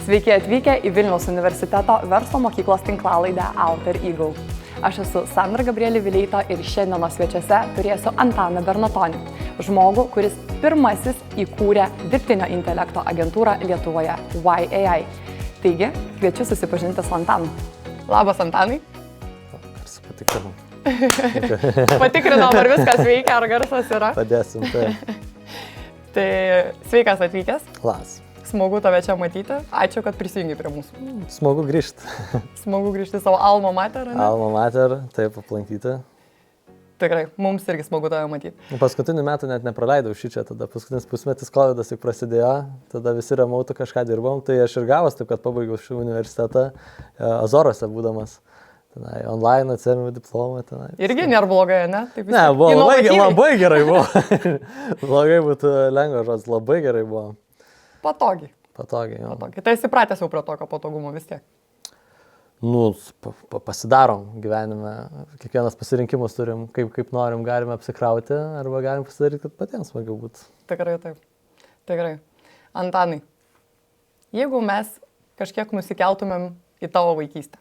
Sveiki atvykę į Vilniaus universiteto verslo mokyklos tinklalaidę Alter Ego. Aš esu Sandra Gabrielė Vileito ir šiandienos svečiuose turėsiu Antaną Bernatonį, žmogų, kuris pirmasis įkūrė dirbtinio intelekto agentūrą Lietuvoje YAI. Taigi, kviečiu susipažinti su Antanu. Labas, Antanai. Patikrinam. Patikrinam, ar viskas veikia, ar garsas yra. Padėsim, tai. Tai sveikas atvykęs. Klas. Smagu tave čia matyti. Ačiū, kad prisijungi prie mūsų. Smagu grįžti. Smagu grįžti savo alma mater, ne? Alma mater, taip aplankyti. Tikrai, mums irgi smagu tave matyti. Paskutinių metų net nepraleidau šičia, tada paskutinis pusmetis COVID-as tik prasidėjo, tada visi remautų kažką dirbom, tai aš ir gavos taip, kad pabaigiau šį universitetą Azoruose būdamas. Tenai, online atsėmiau diplomą. Tenai. Irgi nėra blogai, ne? Taip, ne, buvo labai gerai buvo. Blogai būtų lengva žodis, labai gerai buvo. Patogiai. Patogiai, jo. Patogiai. Tai esi pratęs jau prie tokio patogumo vis tiek. Nu, pasidarom gyvenime. Kiekvienas pasirinkimus turim, kaip norim, galime apsikrauti arba galim pasidaryti, kad patiems smagiau būtų. Tikrai taip. Tikrai. Antanai, jeigu mes kažkiek nusikeltumėm į tavo vaikystę,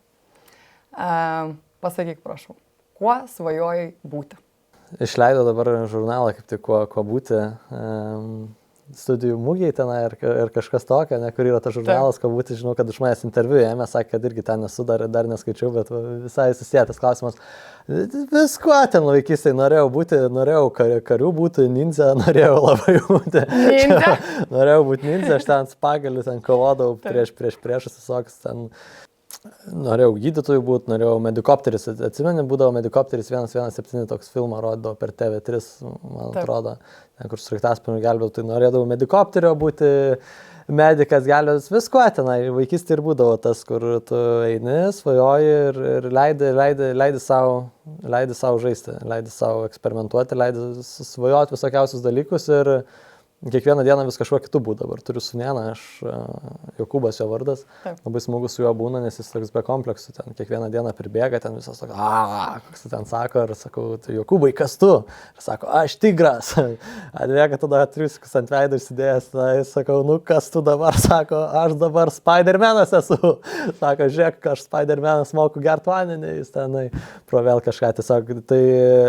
pasakyk, prašau, kuo svajojai būti? Išleido dabar žurnalą, kaip tik kuo būti. Studijų mūgiai tenai ir kažkas tokio, ne, kur yra tas žurnalas, ko būti, žinau, kad iš manęs interviu ėmė, sakė, kad irgi ten nesu, dar neskaičiau, bet visai susijęs klausimas. Viskuo ten vaikystėje norėjau būti, norėjau karių būti, ninja, norėjau labai būti. Ninja? Norėjau būti ninja, aš ten spagaliu, ten kovodavau priešus visokius ten. Norėjau gydytojų būti, norėjau medikopteris, atsimeni, būdavo medikopteris 117, toks filmą rodavo per TV3, man atrodo, ten, kur sraigtasparniu gelbėjau, tai norėdavau medikopterio būti, medikas gelbėjus, visko tenai, vaikystė ir būdavo tas, kur tu eini, svajoji ir leidi savo žaisti, leidi savo eksperimentuoti, leidi svajoti visokiausius dalykus ir kiekvieną dieną vis kažkuo kitų būdavo. Dabar turiu sūnėną, Jokūbas jo vardas. Taip. Labai smagu su juo būna, nes jis toks be kompleksų. Ten kiekvieną dieną pribėga, ten visas toks, koks ten sako, ir sakau, tai Jokūbai, kas tu? Ir sako, aš tigras. Atbėga tada triusikus ant veido įsidėjęs, tai sakau, nu kas tu dabar? Sako, aš dabar Spidermanas esu. Sako, žiūrėk, aš Spidermanas moku gert vandenį, jis tenai pro vėl kažką tiesiog. Tai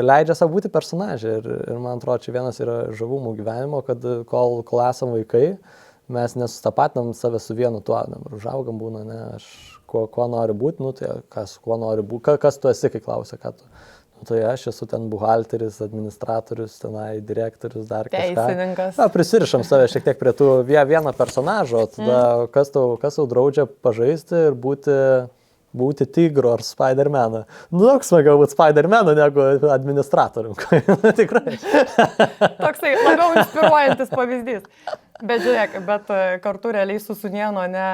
leidžia savo būti personažai ir man atrodo, čia vienas yra žavumų gyvenimo, kad kol esam vaikai, mes nesustapatinam save su vienu tuo, užaugam būna, ne, aš kuo noriu būti, nu tai kuo noriu būti, kas tu esi, kai klausia, ką tu. Nu tai aš esu ten buhalteris, administratorius, tenai direktorius, dar kažką. Teisininkas. Prisirišam save šiek tiek prie tų vieno personažo, tada kas tau draudžia pažaisti ir būti tigru ar Spidermanu. Nu, daug smagiau būti Spidermanu negu administratorium. Tikrai. Toksai labiau inspiruojantis pavyzdys. Bet žiūrėk, kartu realiai su sūnėnu, ne,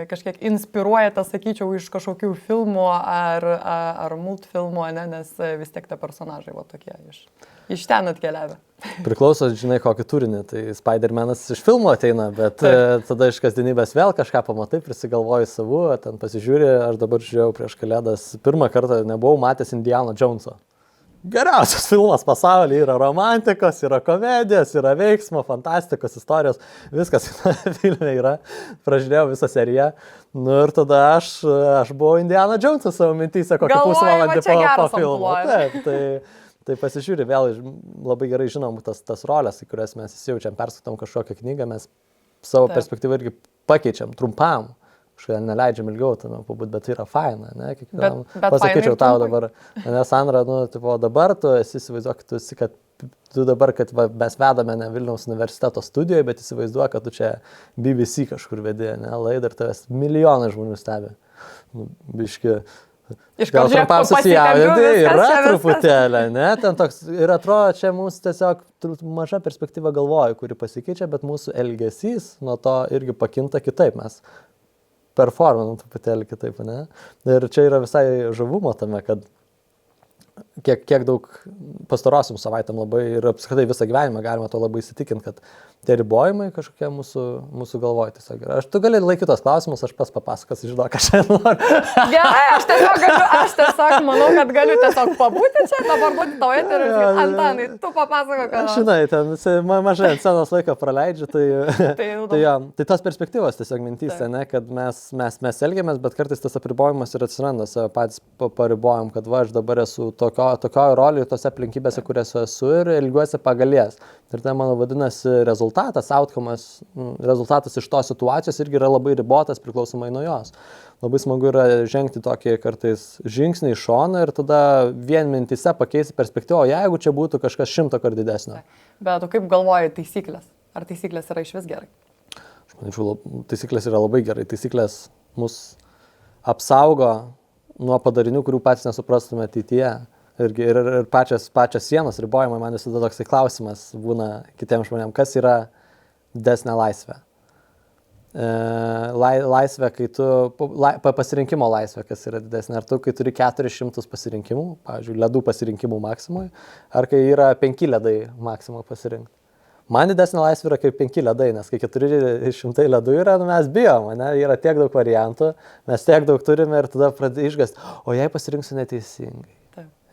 kažkiek inspiruoja, sakyčiau, iš kažkokių filmų ar multfilmų, ne, nes vis tiek tie personažai va tokie iš ten atkeliavę. Priklauso, žinai, kokį turinį. Tai Spidermanas iš filmo ateina, bet tada iš kasdienybės vėl kažką pamatai, prisigalvoji savų, ten pasižiūri, aš dabar žiūrėjau prieš Kalėdas, pirmą kartą nebuvau matęs Indiana Joneso. Geriausias filmas pasaulyje, yra romantikos, yra komedijos, yra veiksmo, fantastikos, istorijos, viskas filme yra, pražiūrėjau visą seriją. Nu ir tada aš buvau Indiana Jonesas savo mintyse, kokį pusvalandį po filmo. Taip, tai pasižiūrė, vėl labai gerai žinom tas rolės, į kurias mes įsijaučiam, perskaitom kažkokią knygą, mes savo perspektyvą irgi pakeičiam trumpam. Kažkai neleidžiam ilgiau tame pabūti, bet tai yra faina, ne? Bet pasakyčiau tau dabar, ne, Sandra, nu, tipo, dabar tu įsivaizduok, kad mes vedame ne Vilniaus universiteto studijoje, bet įsivaizduok, kad tu čia BBC kažkur vedi, ne, laidą ir tavęs milijonai žmonių stebi. Nu, biški. Gal trumpam susijaudinti, yra truputėlį, ne, ten toks, ir atrodo, čia mums tiesiog maža perspektyva galvoju, kuri pasikeičia, bet mūsų elgesys nuo to irgi pakinta kitaip, mes performanam truputėlį kitaip, ne, ir čia yra visai žavumo tame, kad kiek daug pastarosiam savaitėm labai ir apskritai visą gyvenimą galima to labai įsitikinti, kad tie ribojimai kažkokie mūsų galvoje tiesiog yra. Tu gali laikyti tos klausimus, aš pas papasakosiu, žinau, ką šiandien noriu. Gerai, aš tiesiog manau, kad galiu tiesiog pabūti čia, dabar būti tau eteriu ir Antanai, tu papasako, ką. Žinai, ten mažai ant scenos laiko praleidžiu, tai tos perspektyvos tiesiog mintys, ne, kad mes elgiamės, bet kartais tas apribojimas ir atsiranda, save patys paribojam, kad aš dabar esu tokio rolėje, tose aplinkybėse, kuriuose esu ir ilgiuosi pagal jas. Ir tai, manau, vadinasi, rezultatas, outcome'as, rezultatas iš tos situacijos irgi yra labai ribotas priklausomai nuo jos. Labai smagu yra žengti tokį kartais žingsnį iš šono ir tada vien mintise pakeisti perspektyvą, jeigu čia būtų kažkas 100 kart didesnio. Bet tu kaip galvoji taisyklės? Ar taisyklės yra iš vis gerai? Aš manyčiau, taisyklės yra labai gerai. Taisyklės mus apsaugo nuo padarinių, kurių patys nesuprastume ateityje. Ir pačios sienos ribojimai, man visada toksai klausimas būna kitiems žmonėms, kas yra didesnė laisvė. Laisvė, kai pasirinkimo laisvė, kas yra didesnė. Ar tu, kai turi 400 pasirinkimų, pavyzdžiui, ledų pasirinkimų maksimui, ar kai yra 5 ledai maksimui pasirinkti. Man didesnė laisvė yra kaip 5 ledai, nes kai 400 ledų yra, mes bijom, ne? Yra tiek daug variantų, mes tiek daug turime ir tada pradeda išgąsti, o jei pasirinksiu neteisingai.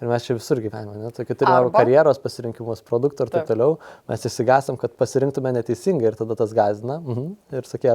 Ir mes čia visur gyvenime, ne? Tokie turime karjeros pasirinkimus, produktų ir taip toliau, mes įsigasam, kad pasirinktume neteisingai ir tada tas gąsdina. Ir sakė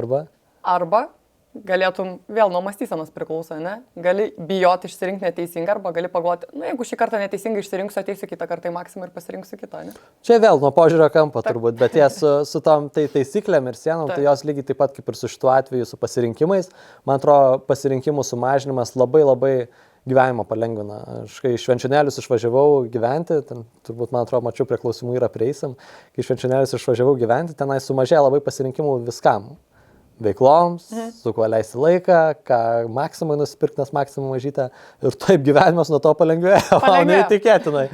Arba galėtum, vėl nuo mąstysenos priklauso, ne? Gali bijoti išsirinkti neteisingą arba gali pagalvoti, jeigu šį kartą neteisingai išsirinksiu, ateisiu kitą kartą į maksimą ir pasirinksiu kitą, ne? Čia vėl nuo požiūrio kampo turbūt, bet jie su tom taisyklėm ir sienom, tai jos lygiai taip pat kaip ir su šituo atveju, su pasirinkimais. Man atrodo, pasirinkimų sumažinimas labai gyvenimą palengvina. Aš kai iš Švenčionėlius išvažiavau gyventi, ten turbūt, man atrodo, mačiau prie klausimų yra prieisim, kai iš Švenčionėlius išvažiavau gyventi, tenai sumažėjo labai pasirinkimų viskam. Veikloms, su kuo leisti laiką, ką maksimai nusipirkti, nes maksimai mažytę. Ir taip gyvenimas nuo to palengvėjo, neįtikėtinai.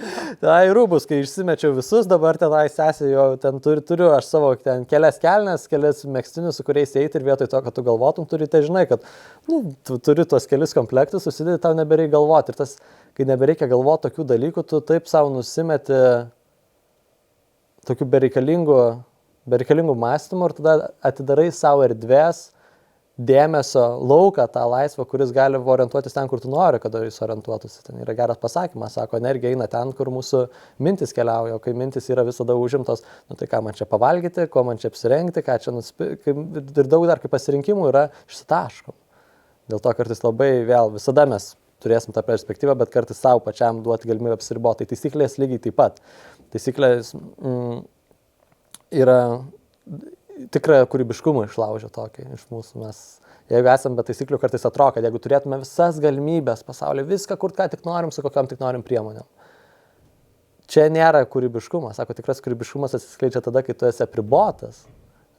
Tai rūbus, kai išsimečiau visus, dabar tenai sesė jau ten turiu aš savo ten kelias kelnes, kelias megstinius, su kuriais eiti ir vietoj to, kad tu galvotum, tai žinai, kad tu turi tos kelius komplektus, susidėti, tau nebereikia galvoti. Ir tas, kai nebereikia galvoti tokių dalykų, tu taip savo nusimeti tokių bereikalingų mąstymų ir tada atidarai savo erdvės, dėmesio lauką, tą laisvę, kuris gali orientuotis ten, kur tu nori, kad jis orientuotųsi. Ten yra geras pasakymas, sako, energija eina ten, kur mūsų mintis keliauja, o kai mintis yra visada užimtos, tai ką man čia pavalgyti, ko man čia apsirengti, ką čia nusipirkti, ir daug dar kaip pasirinkimų yra išsitaškom. Dėl to kartais labai visada mes turėsim tą perspektyvą, bet kartais savo pačiam duoti galimybę apsiriboti. Tai taisyklės lygiai taip pat. Taisyklės yra tikrą kūrybiškumą išlaužę tokį iš mūsų. Mes, jeigu esam be taisyklių, kartais atrodo, kad jeigu turėtume visas galimybės pasaulyje, viską, kur ką tik norim, su kokiam tik norim priemonėm. Čia nėra kūrybiškumas. Sako, tikras kūrybiškumas atsiskleidžia tada, kai tu esi apribotas.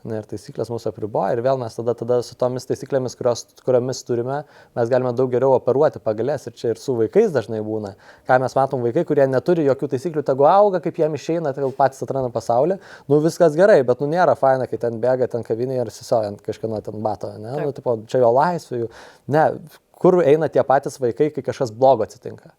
Ir taisyklės mūsų apriboja ir vėl mes tada su tomis taisyklėmis, kuriomis turime, mes galime daug geriau operuoti pagalės ir čia ir su vaikais dažnai būna. Ką mes matom, vaikai, kurie neturi jokių taisyklių, tegu auga, kaip jiem išeina, tai patys atranda pasaulį, viskas gerai, bet nėra faina, kai ten bėga ten kavinėje ir sisojant kažkieno ten bato, ne? Tipo, čia jo laisvė, ne, kur eina tie patys vaikai, kai kažkas blogo atsitinka.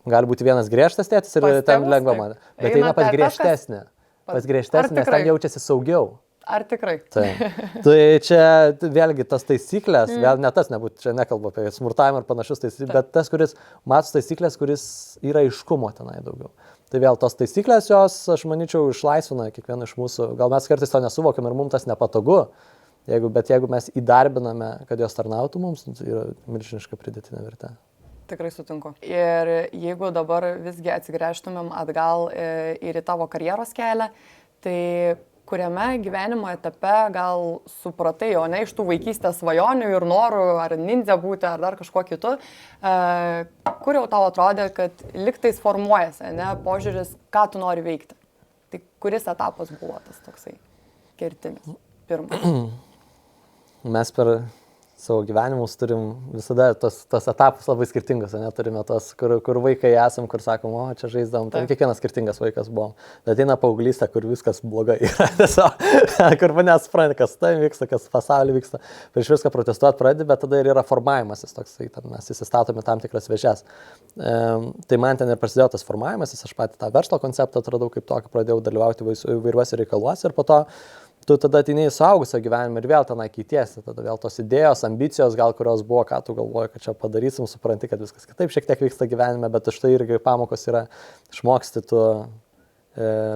Gali būti vienas griežtas tėtis ir ten lengva man, bet eina pas griežtesnė. Pas griežtesnė, nes ten jaučiasi saugiau. Ar tikrai? Tai čia vėlgi tas taisyklės, vėl ne tas nebūtų, čia nekalbu apie smurtavimą ir panašus taisyklės, bet tas, kuris matos taisyklės, kuris yra aiškumo tenai daugiau. Tai vėl tos taisyklės jos, aš manyčiau, išlaisvina kiekvieną iš mūsų. Gal mes kartais to nesuvokiam ir mums tas nepatogu, bet jeigu mes įdarbiname, kad jos tarnautų mums, tai yra milžiniška pridėtinė vertė. Tikrai sutinku. Ir jeigu dabar visgi atsigręžtumėm atgal ir į tavo karjeros kelią, tai kuriame gyvenimo etape gal supratai, o ne iš tų vaikystės svajonių ir norų, ar ninja būti, ar dar kažkuo kitu, kur jau tau atrodė, kad liktais formuojasi, ne, požiūris, ką tu nori veikti. Tai kuris etapas buvo tas toksai kertinis, pirmas? Mes per savo gyvenimus turim visada tos etapus labai skirtingus, neturime tos, kur vaikai esam, kur sakom, o čia žaisdom, ten kiekvienas skirtingas vaikas buvom. Bet ateina paauglystė, kur viskas blogai yra, tiesiog, kur manęs supranta, kas tai vyksta, kas pasaulyje vyksta, prieš viską protestuoti pradedi, bet tada ir yra formavimasis toksai, mes įsistatome tam tikras vėžes. Tai man ten ir prasidėjo tas formavimasis, aš patį tą verslo konceptą atradau kaip tokį, pradėjau dalyvauti įvairiuose reikaluose ir po to tu tada ateini į suaugusio gyvenimą ir vėl tenai keitiesi, tada vėl tos idėjos, ambicijos, gal kurios buvo, ką tu galvoji, kad čia padarysim, supranti, kad viskas kitaip šiek tiek vyksta gyvenime, bet iš tai irgi pamokos yra išmoksti tu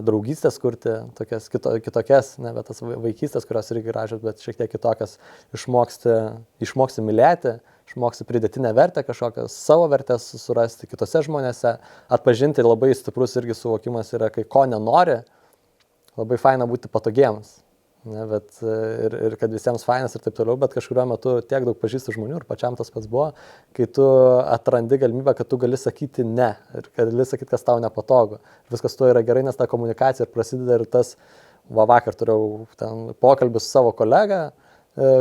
draugystės kurti, tokias kitokias, ne, bet tas vaikystės, kurios irgi gražios, bet šiek tiek kitokias, išmoksti mylėti, išmoksti pridėtinę vertę kažkokią, savo vertės surasti kitose žmonėse, atpažinti labai stiprus irgi suvokimas yra, kai ko nenori, labai faina būti patogiems. Ne, bet ir kad visiems fainas ir taip toliau, bet kažkuriuo metu tiek daug pažįstų žmonių ir pačiam tas pats buvo, kai tu atrandi galimybę, kad tu gali sakyti ne ir gali sakyti, kas tau nepatogu. Viskas tuo yra gerai, nes ta komunikacija ir prasideda ir tas, vakar turėjau ten pokalbį su savo kolega,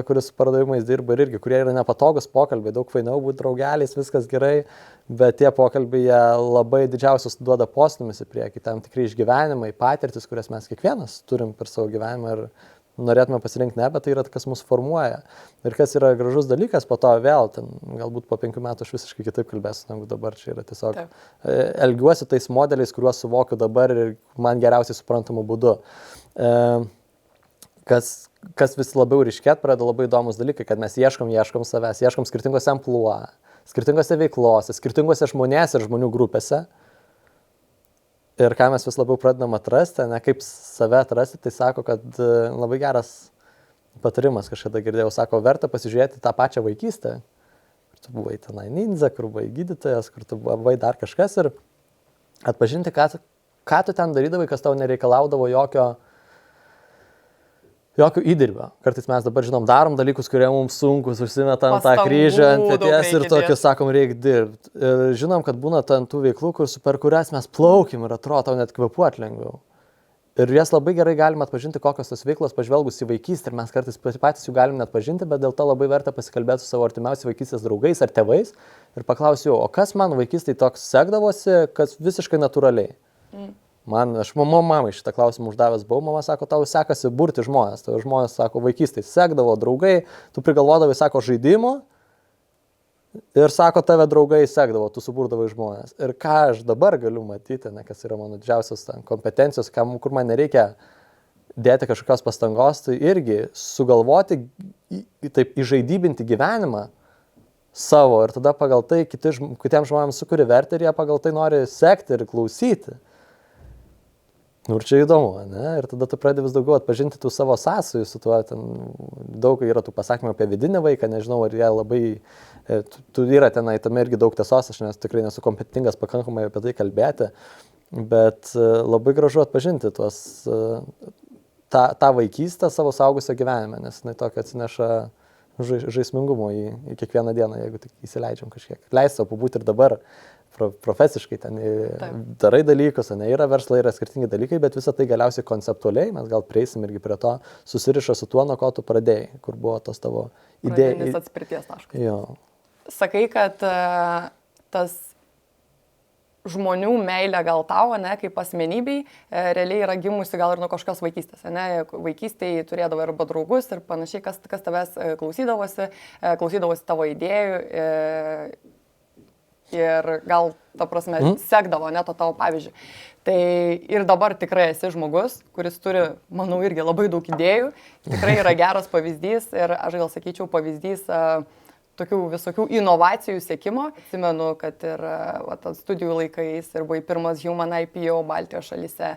kuris pardavimais dirba ir irgi, kurie yra nepatogus pokalbiai, daug fainiau būti draugeliais, viskas gerai, bet tie pokalbiai labai didžiausius duoda postūmis į priekį, tam tikri išgyvenimai, patirtis, kurias mes kiekvienas turim per savo gyvenimą ir norėtume pasirinkti ne, bet tai yra, kas mus formuoja. Ir kas yra gražus dalykas, po to vėl, ten, galbūt po 5 metų aš visiškai kitaip kalbėsiu, negu dabar čia yra tiesiog. Elgiuosi tais modeliais, kuriuos suvokiu dabar ir man geriausiai suprantamu būdu. Kas vis labiau ryškėt, pradeda labai įdomus dalykai, kad mes ieškom savęs, ieškom skirtingose amplua, skirtingose veiklose, skirtingose žmonėse ir žmonių grupėse. Ir ką mes vis labiau pradedam atrasti, ne, kaip save atrasti, tai sako, kad labai geras patarimas kažkada girdėjau, sako, verta pasižiūrėti tą pačią vaikystę, kur tu buvai tenai ninja, kur buvai gydytojas, kur tu buvai dar kažkas ir atpažinti, ką tu ten darydavai, kas tau nereikalaudavo jokio įdirbio. Kartais mes dabar darom dalykus, kurie mums sunkus, užsimetam tą kryžių ant peties ir tokius sakom, reikia dirbti. Ir žinom, kad būna tų veiklų, per kurias mes plaukim ir atrodo tau net kvėpuot lengviau. Ir jas labai gerai galime atpažinti, kokios tos veiklos pažvelgus į vaikystę ir mes kartais patys jų galim net pažinti, bet dėl to labai verta pasikalbėti su savo artimiausiais vaikystės draugais ar tėvais ir paklausiu, o kas man vaikystėje toks sekdavosi, kas visiškai natūraliai. Aš mamai šitą klausimą uždavęs buvau, mama sako, tau sekasi burti žmonės. Tai žmonės, sako, vaikystėje sekdavo draugai, tu prigalvodavai, sako, žaidimo ir, sako, tave draugai sekdavo, tu suburdavai žmonės. Ir ką aš dabar galiu matyti, ne, kas yra mano didžiausios kompetencijos, kur man nereikia dėti kažkokios pastangos, tai irgi sugalvoti, taip įžaidybinti gyvenimą savo ir tada pagal tai kitiems žmonėms sukuri vertę ir jie pagal tai nori sekti ir klausyti. Ir čia įdomu, ne? Ir tada tu pradedi vis daugiau atpažinti tų savo sąsajų su tuo, ten daug yra tų pasakymų apie vidinį vaiką, nežinau, ar jie labai, tu yra tenai, tame irgi daug tiesos, aš tikrai nesu kompetentingas pakankamai apie tai kalbėti, bet labai gražu atpažinti tą vaikystę savo saugusio gyvenime, nes jinai tokio atsineša žaismingumo į kiekvieną dieną, jeigu tik įsileidžiam kažkiek. Leis savo pabūti ir dabar. Profesiškai ten darai dalykus, ne, yra verslai, yra skirtingi dalykai, bet visą tai galiausiai konceptualiai, mes gal prieisim irgi prie to, susiriša su tuo, nuo ko tu pradėjai, kur buvo tos tavo idėjas. Pradinis atspirties taškas. Jo. Sakai, kad tas žmonių meilė gal tavo, ne, kaip asmenybei, realiai yra gimusi gal ir nuo kažkokios vaikystės. Ne? Vaikystėje turėdavo arba draugus ir panašiai, kas tavęs klausydavosi tavo idėjų. Ir gal, ta prasme, sekdavo ne to tavo pavyzdžių. Tai ir dabar tikrai esi žmogus, kuris turi, manau, irgi labai daug idėjų, tikrai yra geras pavyzdys ir aš gal sakyčiau pavyzdys tokių visokių inovacijų siekimo. Atsimenu, kad ir studijų laikais ir buvai pirmas Human IPO Baltijos šalyse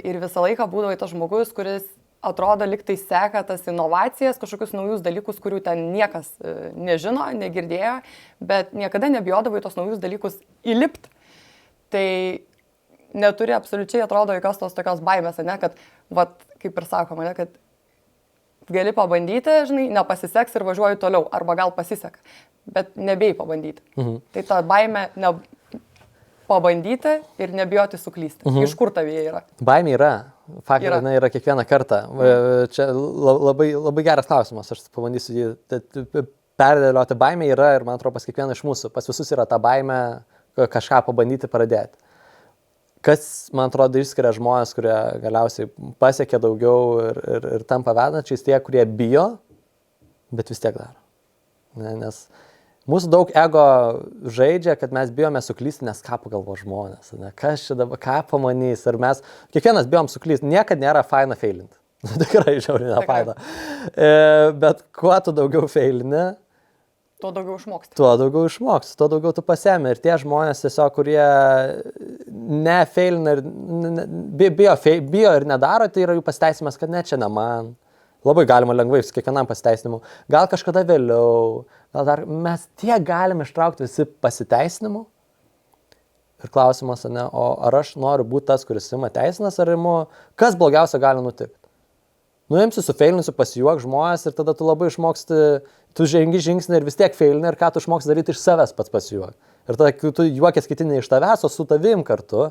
ir visą laiką būdavo tas žmogus, kuris atrodo liktai seka tas inovacijas, kažkokius naujus dalykus, kurių ten niekas nežino, negirdėjo, bet niekada nebijodavo į tos naujus dalykus įlipti. Tai neturi absoliučiai, atrodo, jokios tos tokios baimės, ne, kad, kaip ir sakoma, ne, kad gali pabandyti, žinai, nepasiseks ir važiuoji toliau, arba gal pasiseka, bet nebijai pabandyti. Tai ta baimė pabandyti ir nebijoti suklysti. Iš kur tavyje yra? Baimė yra. Faktai, jinai yra kiekvieną kartą. Čia labai, labai geras klausimas, aš pabandysiu jį perdėlioti. Baimė yra ir man atrodo pas kiekvieną iš mūsų. Pas visus yra ta baimė kažką pabandyti pradėti. Kas, man atrodo, išskiria žmonės, kurie galiausiai pasiekia daugiau ir tampa vedančiais, tie, kurie bijo, bet vis tiek daro. Nes mūsų daug ego žaidžia, kad mes bijome suklysti, nes ką pagalvo žmonės, ne? Kas čia dabar, ką pamanys, ir mes, kiekvienas bijom suklysti, niekad nėra faina feilinti. Tikrai žiaurinė faina. Bet kuo tu daugiau feilini, tuo daugiau išmoksti. Tuo daugiau tu pasiemi. Ir tie žmonės tiesiog, kurie nefeilina ir bijo ir nedaro, tai yra jų pasiteisimas, kad ne, čia ne man. Labai galima lengvai su kiekvienam pasiteisinimu. Gal kažkada vėliau, gal dar mes tiek galime ištraukti visi pasiteisinimu. Ir klausimas, ne, o ar aš noriu būti tas, kuris ima teisinas, ar imu, kas blogiausia gali nutikti. Nuimsiu, sufeilinsiu, pasijuok žmonės ir tada tu labai išmoksti, tu žengi žingsnį ir vis tiek feilini ir ką tu išmoksti daryti iš savęs pats pasijuok. Ir tada tu juokės kiti ne iš tavęs, o su tavim kartu.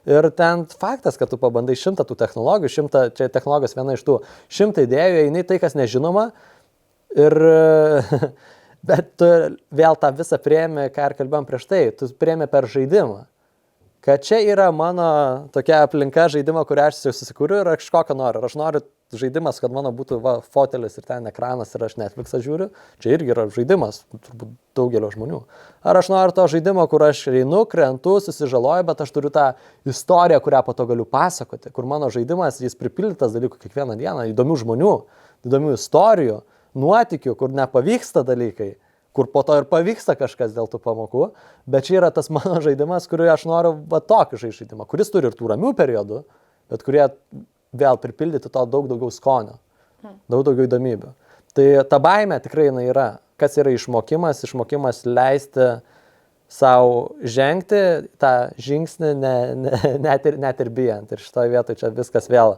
Ir ten faktas, kad tu pabandai 100 tų technologijų, čia technologijos viena iš tų 100 idėjų, eini tai, kas nežinoma. Ir bet tu vėl tą visą priėmė, ką ir kalbėjom prieš tai, tu priėmė per žaidimą. Kad čia yra mano tokia aplinka žaidimo, kurią aš susikūriu ir aš kažkokią noriu. Ar aš noriu žaidimas, kad mano būtų fotelis ir ten ekranas ir aš Netflixą žiūriu. Čia irgi yra žaidimas, turbūt daugelio žmonių. Ar aš noriu to žaidimo, kur aš einu, krentu, susižaloju, bet aš turiu tą istoriją, kurią po to galiu pasakoti. Kur mano žaidimas, jis pripildytas dalykų kiekvieną dieną, įdomių žmonių, įdomių istorijų, nuotykių, kur nepavyksta dalykai. Kur po to ir pavyksta kažkas dėl tų pamokų, bet čia yra tas mano žaidimas, kurį aš noriu tokį žaidimą, kuris turi ir tų ramių periodų, bet kurie vėl pripildyti to daug daugiau skonio, daug daugiau įdomybių. Tai ta baimė tikrai jinai yra. Kas yra išmokimas? Išmokimas leisti savo žengti tą žingsnį net ir bijant. Ir šitoje vietoje čia viskas vėl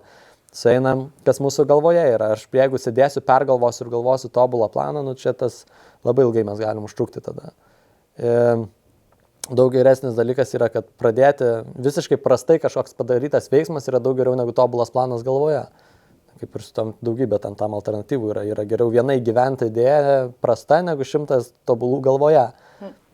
sueinam, kas mūsų galvoje yra. Aš jeigu sėdėsiu, pergalvosiu ir galvosiu tobulą planą, čia tas labai ilgai mes galim užtrukti tada. Daug geresnis dalykas yra, kad pradėti visiškai prastai kažkoks padarytas veiksmas yra daug geriau negu tobulas planas galvoje. Kaip ir su tom daugybė tam alternatyvų yra. Yra geriau vienai gyventi idėja prasta negu 100 tobulų galvoje.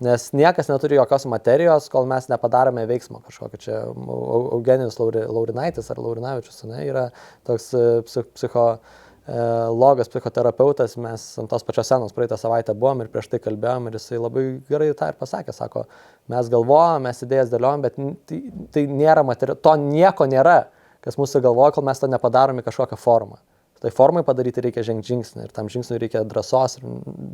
Nes niekas neturi jokios materijos, kol mes nepadarome veiksmo kažkokio. Čia Eugenijus Laurinaitis ar Laurinavičius, ne, yra toks psichologas, psichoterapeutas, mes ant tos pačios scenos praeitą savaitę buvom ir prieš tai kalbėjom ir jisai labai gerai tą ir pasakė, sako, mes galvojam, mes idėjas dėliojam, bet tai nėra materijos, to nieko nėra, kas mūsų galvoja, kol mes to nepadarom į kažkokią formą. Tai formai padaryti reikia žengti žingsnį ir tam žingsniui reikia drąsos ir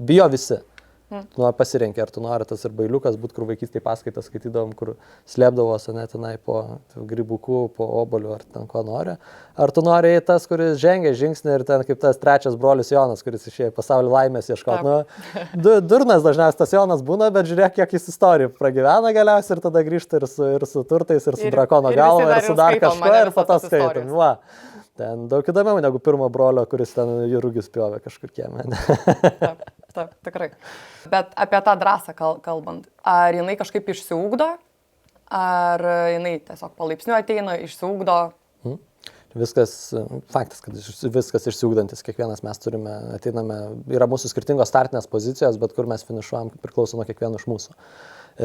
bijo visi. Tu nori pasirinkti, ar tu nori tas ir bailiukas būt, kur vaikystėje paskaitas skaitydavom, kur slėpdavosi tenai po grybukų, po obolių ar ten ko nori. Ar tu nori tas, kuris žengia žingsnį ir ten kaip tas trečias brolis Jonas, kuris išėjo pasaulio laimės ieškoti. Nu, durnas dažniausiai tas Jonas būna, bet žiūrėk, kiek jis istorijų pragyvena galiausiai ir tada grįžta ir su turtais, ir su drakono galva, ir su dar kažko ir po to skaitom. Va. Ten daug įdomiau negu pirmo brolio, kuris ten jūrugis pjovė kažkur kieme. Taip, tikrai. Bet apie tą drąsą kalbant, ar jinai kažkaip išsiugdo, ar jinai tiesiog palaipsniui ateina, išsiugdo? Viskas, faktas, kad viskas išsiugdantis, kiekvienas mes turime, ateiname, yra mūsų skirtingos startinės pozicijos, bet kur mes finišuojam, priklauso nuo kiekvieno iš mūsų.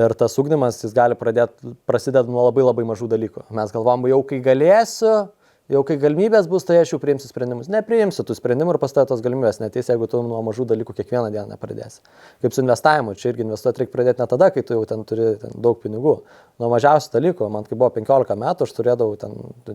Ir tas ugdymas, jis gali prasidėti nuo labai labai mažų dalykų. Mes galvom, jau kai galėsiu, jau kai galimybės bus, tai aš jau priimsiu sprendimus. Nepriimsiu tų sprendimų ir pas tave tos galimybės neteis, jeigu tu nuo mažų dalykų kiekvieną dieną nepradėsi. Kaip su investavimu, čia irgi investuoti reikia pradėti ne tada, kai tu jau ten turi daug pinigų. Nuo mažiausių dalykų, man kai buvo 15 metų, aš turėdavau ten,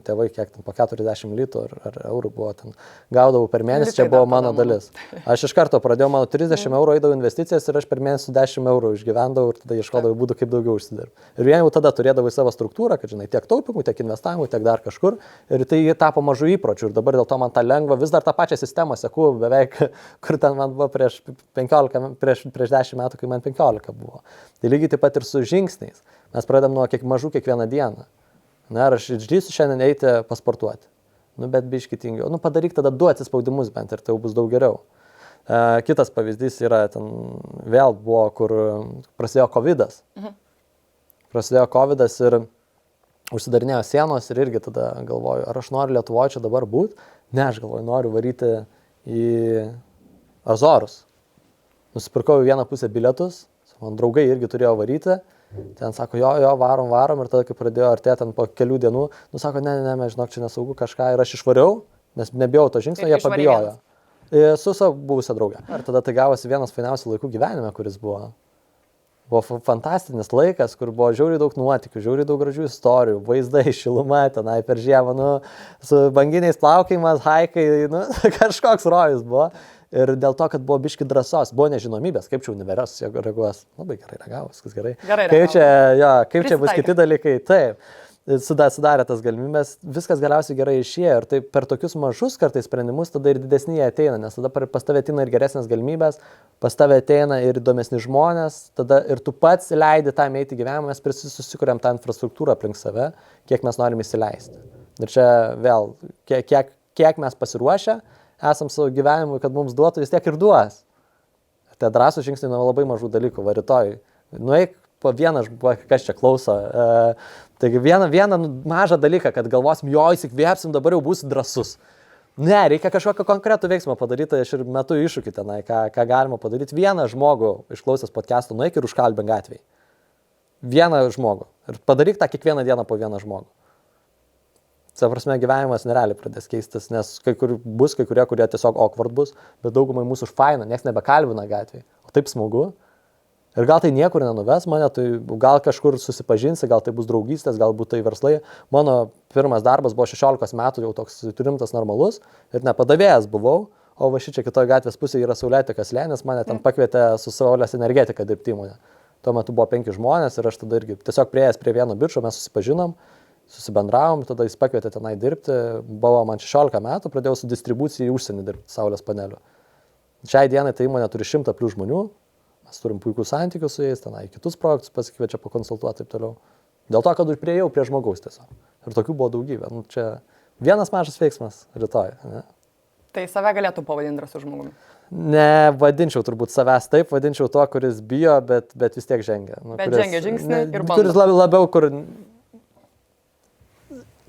tėvai kiek ten, po 40 litų ar eurų buvo ten, gaudavau per mėnesį, čia buvo mano dalis. Aš iš karto pradėjau, mano 30 eurų eidavau investicijas ir aš per mėnesį 10 eurų išgyvendavau ir tada ieškodavau būdų, kaip daugiau užsidirbti. Ir vien jau tada turėdavau savo struktūrą, kad žinai, tiek taupimų, tiek investavimų, tiek dar kažkur. Ir tai tapo mažų įpročių ir dabar dėl to man tą lengva, vis dar tą pačią sistemą seku beveik, kur ten man buvo prieš 10 metų, kai man 15 buvo. Tai lygiai taip pat ir su žingsniais. Mes pradedam nuo mažų kiekvieną dieną. Na, ar aš išdrįsiu šiandien eiti pasportuoti. Nu, bet biškį tingiau. Nu, padaryk tada 2 atsispaudimus bent ir tai jau bus daug geriau. Kitas pavyzdys yra, ten vėl buvo, kur prasidėjo Covidas. prasidėjo COVID ir užsidarinėjo sienos ir irgi tada galvoju, ar aš noriu Lietuvoje čia dabar būti? Ne, aš galvoju, noriu varyti į Azorus. Nusipirkau į vieną pusę bilietus, man draugai irgi turėjo varyti. Ten sako, jo, varom ir tada, kai pradėjo artėti ten po kelių dienų, sako, ne, mes žinok, čia nesaugu kažką ir aš išvariau, nes nebijau to žingsnio, jie pabijojo. Su savo buvusią draugę. Ir tada tai gavosi vienas fainiausių laikų gyvenime, kuris buvo. Buvo fantastinis laikas, kur buvo žiauriai daug nuotykių, žiauriai daug gražių istorijų, vaizdai, šiluma, tenai per žiemą, su banginiais plaukimas, haikai, kažkoks rojus buvo. Ir dėl to, kad buvo biški drąsos, buvo nežinomybės, kaip čia universas reaguos. Labai gerai reagavo, viskas gerai. Kaip čia bus kiti dalykai. Taip, sudarė tas galimybės, viskas galiausiai gerai išėjo. Ir tai per tokius mažus kartais sprendimus tada ir didesni jie ateina, nes tada pas tave ateina ir geresnės galimybės, pas tave ateina ir įdomesni žmonės, tada ir tu pats leidi tam eiti gyvenimą, mes susikuriam tą infrastruktūrą aplink save, kiek mes norim įsileisti. Ir čia vėl, kiek mes pasiruošę, esam savo gyvenimui, kad mums duotų, vis tiek ir duos. Tai drąsų žingsniai nuo labai mažų dalykų. Va rytoj, nueik po vieną, kas čia klauso. Taigi vieną mažą dalyką, kad galvosim, jo, įsikvėpsim, dabar jau būsiu drąsus. Ne, reikia kažkokio konkretų veiksmą padaryti, aš ir metu iššūkį tenai, ką galima padaryti. Vieną žmogų išklausęs podcast'o, nueik ir užkalbink gatvėj. Vieną žmogų. Ir padaryk tą kiekvieną dieną po vieną žmogų. Savo prasme, gyvenimas nerealiai pradės keistis, nes kai kurie tiesiog awkward bus, bet daugumai mūsų faina, nieks nebekalbina gatvėje. O taip smagu. Ir gal tai niekur nenuves mane, tai gal kažkur susipažinsi, gal tai bus draugystės, galbūt tai verslai. Mano pirmas darbas buvo 16 metų, jau toks rimtas normalus ir nepadavėjas buvau, o va šičia kitoje gatvės pusėje yra Saulėtekos slėnis, mane ten pakvietė su Saulės energetika dirbti įmonę. Tuo metu buvo 5 žmonės ir aš tada irgi tiesiog prieėjęs prie vieno bičo, mes susibendravom, tada jis pakvietė tenai dirbti, buvo man 16 metų, pradėjau su distribucija į užsienį dirbti saulės panelių. Šiai dienai tai įmonė turi 100 + žmonių, mes turim puikų santykių su jais, tenai kitus projektus pasikviečia pakonsultuoti taip toliau. Dėl to, kad priėjau prie žmogaus tiesiog. Ir tokių buvo daugybė. Čia vienas mažas veiksmas rytoj. Ne? Tai save galėtų pavadinti drąsiu žmogumi? Ne, vadinčiau turbūt savęs taip, vadinčiau to, kuris bijo, bet vis tiek žengia. Žengia žingsnį ir bando. Kuris labiau, kur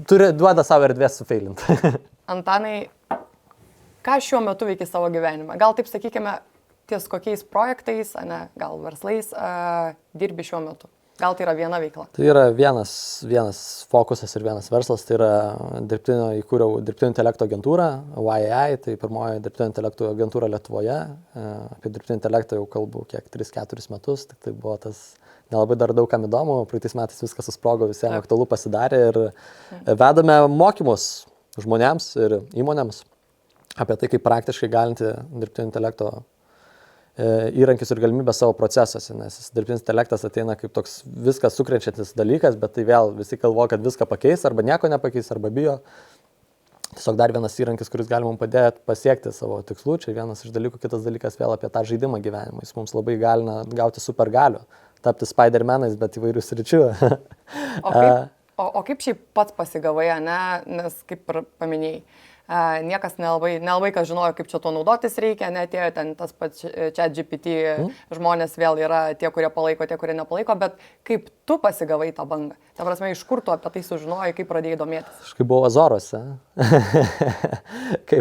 duoda savo erdvės sufeilinti. Antanai, ką šiuo metu veiki savo gyvenime? Gal taip sakykime, ties kokiais projektais, gal verslais dirbi šiuo metu? Gal tai yra viena veikla? Tai yra vienas fokusas ir vienas verslas, tai yra įkūriau dirbtinio intelekto agentūrą, YAI, tai pirmoji dirbtinio intelekto agentūra Lietuvoje. Apie dirbtinį intelektą jau kalbu 3-4 metus, tai buvo tas nelabai dar daug kam įdomu, praeitais metais viskas susprogo, visiems aktualu pasidarė ir vedame mokymus žmonėms ir įmonėms apie tai, kaip praktiškai galinti dirbtinio intelekto įrankius ir galimybės savo procesuose, nes dirbtinis intelektas ateina kaip toks viskas sukrečiantis dalykas, bet tai vėl visi galvoja, kad viską pakeis, arba nieko nepakeis, arba bijo. Tiesiog dar vienas įrankis, kuris gali mums padėti pasiekti savo tikslų, čia vienas iš dalykų, kitas dalykas vėl apie tą žaidimą gyvenimą, jis mums labai galina gauti supergalių, tapti Spider-Manais, bet įvairių sričių. O kaip šiaip pats pasigavai, nes kaip ir paminėjai, niekas nelabai kas žinojo, kaip čia to naudotis reikia, atėjo ten tas pats ChatGPT, žmonės vėl yra tie, kurie palaiko, tie, kurie nepalaiko, bet kaip tu pasigavai tą bangą? Ta prasme, iš kur tu apie tai sužinojai, kaip pradėjai domėtis? Aš kai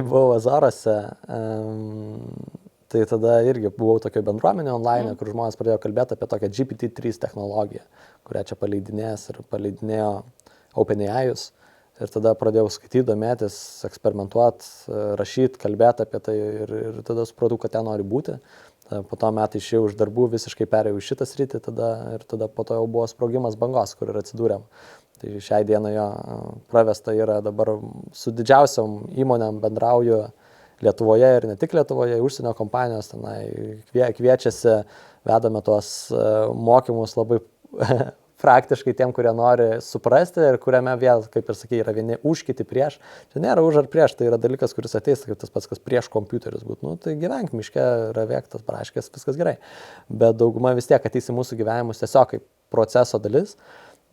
buvau Azoruose, tai tada irgi buvau tokio bendruomenė online, kur žmonės pradėjo kalbėti apie tokią GPT-3 technologiją, kurią čia paleidinėjo OpenAI'us. Ir tada pradėjau skaityti, domėtis, eksperimentuoti, rašyti, kalbėti apie tai ir tada supratau, kad ten nori būti. Po to metai išėjau iš darbų, visiškai perėjau į šitą sritį ir tada po to jau buvo sprogimas bangos, kur ir atsidūrėm. Tai šiai dienai jo pravesta yra dabar su didžiausiom įmonėm bendrauju Lietuvoje ir ne tik Lietuvoje, užsienio kompanijos tenai kviečiasi, vedame tuos mokymus labai praktiškai tiem, kurie nori suprasti ir kuriame vėl, kaip ir sakai, yra vieni už, kiti prieš. Čia nėra už ar prieš, tai yra dalykas, kuris ateis, kaip tas pats, kas prieš kompiuterius būtų. Tai gyvenk miške, ravėktas, praškės, viskas gerai. Bet dauguma vis tiek ateis į mūsų gyvenimus tiesiog kaip proceso dalis.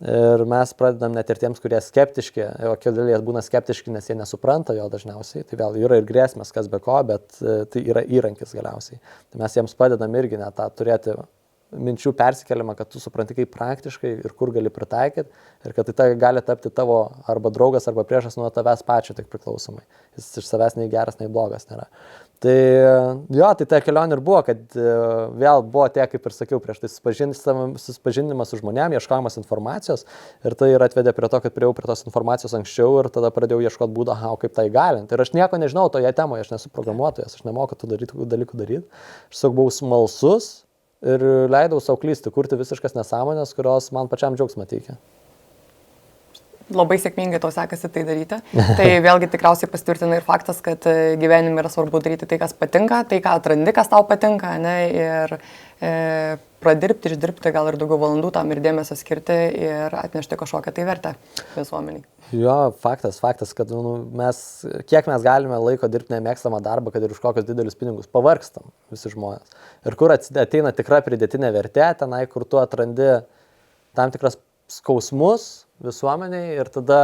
Ir mes pradedam net ir tiems, kurie skeptiški, o keli būna skeptiški, nes jie nesupranta jo dažniausiai. Tai vėl yra ir grėsmės, kas be ko, bet tai yra įrankis galiausiai. Tai mes jiems padedam irgi net tą turėti minčių persikeliama, kad tu supranti, kaip praktiškai ir kur gali pritaikyti ir kad tai gali tapti tavo arba draugas, arba priešas nuo tavęs pačio tik priklausomai. Jis iš savęs nei geras, nei blogas nėra. Tai jo, tai ta kelionė ir buvo, kad vėl buvo tie, kaip ir sakiau, prieš tai susipažinimas su žmonėm, ieškojimas informacijos ir tai ir atvedė prie to, kad priejau prie tos informacijos anksčiau ir tada pradėjau ieškoti būdą, kaip tai įgalinti. Ir aš nieko nežinau toje temoje, aš nesu programuotojas, aš nemoku tų dalykų daryti. Aš tiesiog buvau smalsus ir leidau savo klysti, kurti visiškas nesąmonės, kurios man pačiam džiaugsmą teikia. Labai sėkmingai tau sekasi tai daryti. Tai vėlgi tikriausiai pasitvirtina ir faktas, kad gyvenime yra svarbu daryti tai, kas patinka, tai, ką atrandi, kas tau patinka, ne, ir pradirbti, išdirbti gal ir daugiau valandų tam ir dėmesio skirti ir atnešti kažkokią tai vertę visuomeniai. Jo, faktas, kad kiek mes galime laiko dirbti nemėgstamą darbą, kad ir už kokius didelius pinigus pavargstam visi žmonės. Ir kur ateina tikra pridėtinė vertė, tenai, kur tu atrandi tam tikras skausmus visuomeniai ir tada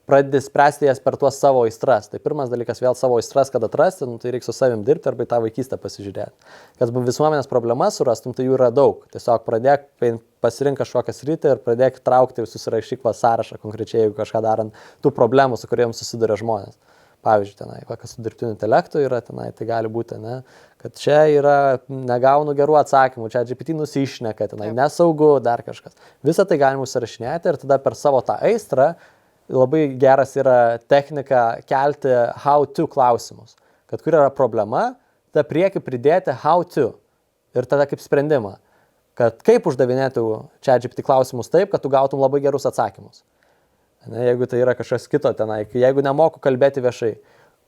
pradedi spręsti jas per tuos savo aistras. Tai pirmas dalykas vėl savo aistras, kad atrasti, tai reikia su savim dirbti arba į tą vaikystę pasižiūrėti. Kad visuomenės problemas surastum, tai jų yra daug. Tiesiog pradėk pasirink kažkokią sritį ir pradėk traukti, susirašyk sąrašą konkrečiai, jeigu kažką darant tų problemų, su kuriems susiduria žmonės. Pavyzdžiui, tenai, kas su dirbtiniu intelektu yra, tenai, tai gali būti, ne, kad čia yra, negaunu gerų atsakymų, čia GPT nusišneka, tenai, nesaugu, dar kažkas. Visą tai galima užsirašinėti ir tada per savo tą aistrą labai geras yra technika kelti how to klausimus. Kad kur yra problema, tada prieki pridėti how to ir tada kaip sprendimą. Kad kaip uždavinėtų čia GPT klausimus taip, kad tu gautum labai gerus atsakymus. Ne, jeigu tai yra kažkas kito tenai, jeigu nemoku kalbėti viešai,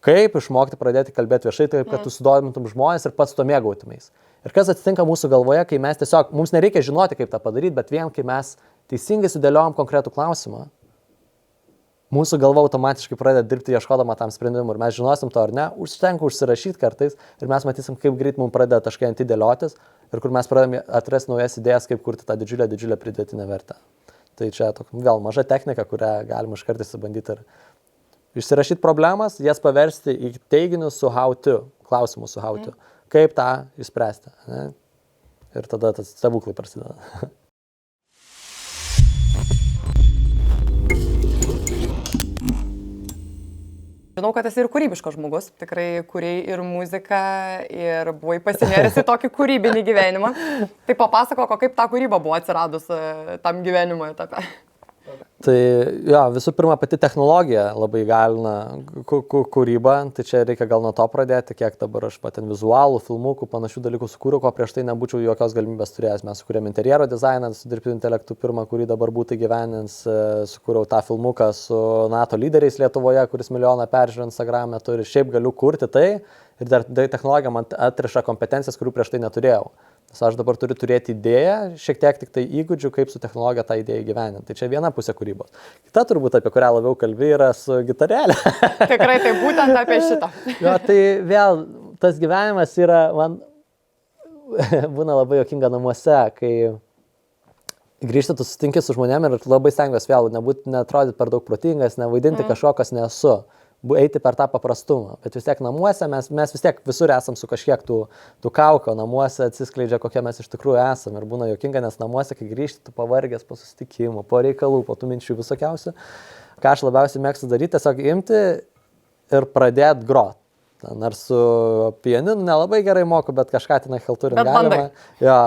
kaip išmokti pradėti kalbėti viešai, taip, kad tu sudomintum žmonės ir pats to mėgautumės. Ir kas atsitinka mūsų galvoje, kai mes tiesiog, mums nereikia žinoti, kaip tą padaryti, bet vien kai mes teisingai sudėliojam konkretų klausimą, mūsų galva automatiškai pradeda dirbti ieškodama tam sprendimui ir mes žinosim to ar ne, užtenka užsirašyti kartais ir mes matysim, kaip greit mums pradeda taškai ant dėliotis ir kur mes pradedame atrasti naujas idėjas, kaip kurti tą didžiulę pridėtinę vertę. Tai čia vėl maža technika, kurią galima iš kartais bandyti ir išsirašyti problemas, jas paversti į teiginius su how to, klausimus su how to. Kaip tą išspręsti. Ne? Ir tada tas stebuklai prasideda. Žinau, kad esi ir kūrybiškas žmogus, tikrai kūrėjai ir muziką, ir buvai pasinėręs į tokį kūrybinį gyvenimą. Tai papasakok, kaip ta kūryba buvo atsiradus tam gyvenimo etape. Tai jo, visų pirma, pati technologija labai įgalina kūrybą, tai čia reikia gal nuo to pradėti, kiek dabar aš ten vizualų, filmukų, panašių dalykų sukūriau, ko prieš tai nebūčiau jokios galimybės turėjęs. Mes sukūrėm interjero dizainą su dirbtiniu intelektu pirmą, kurį dabar būtų įgyvendins, sukūriau tą filmuką su NATO lyderiais Lietuvoje, kuris milijoną peržiūrų Instagram'e turi, šiaip galiu kurti tai ir dar technologija man atriša kompetencijas, kurių prieš tai neturėjau. Nes aš dabar turiu turėti idėją, šiek tiek tik tai įgūdžių, kaip su technologija tą idėją įgyvendinti. Tai čia viena pusė kūrybos. Kita turbūt, apie kurią labiau kalbi, yra su gitarėlė. Tikrai tai būtent apie šitą. Jo, tai vėl tas gyvenimas yra, man būna labai juokinga namuose, kai grįžti, tu susitinki su žmonėm ir labai stengiuosi vėl netrodyti per daug protingas, nevaidinti kažko, kas nesu. Eiti per tą paprastumą, bet vis tiek namuose mes vis tiek visur esam su kažkiek tų kaukų, namuose atsiskleidžia, kokie mes iš tikrųjų esam ir būna juokinga, nes namuose, kai grįžti, tu pavargęs po susitikimų, po reikalų, po tų minčių visokiausių, ką aš labiausiai mėgstu daryti, tiesiog imti ir pradėti grot. Nors su pianinu nelabai gerai moku, bet kažką tenai halturim galima. Jo,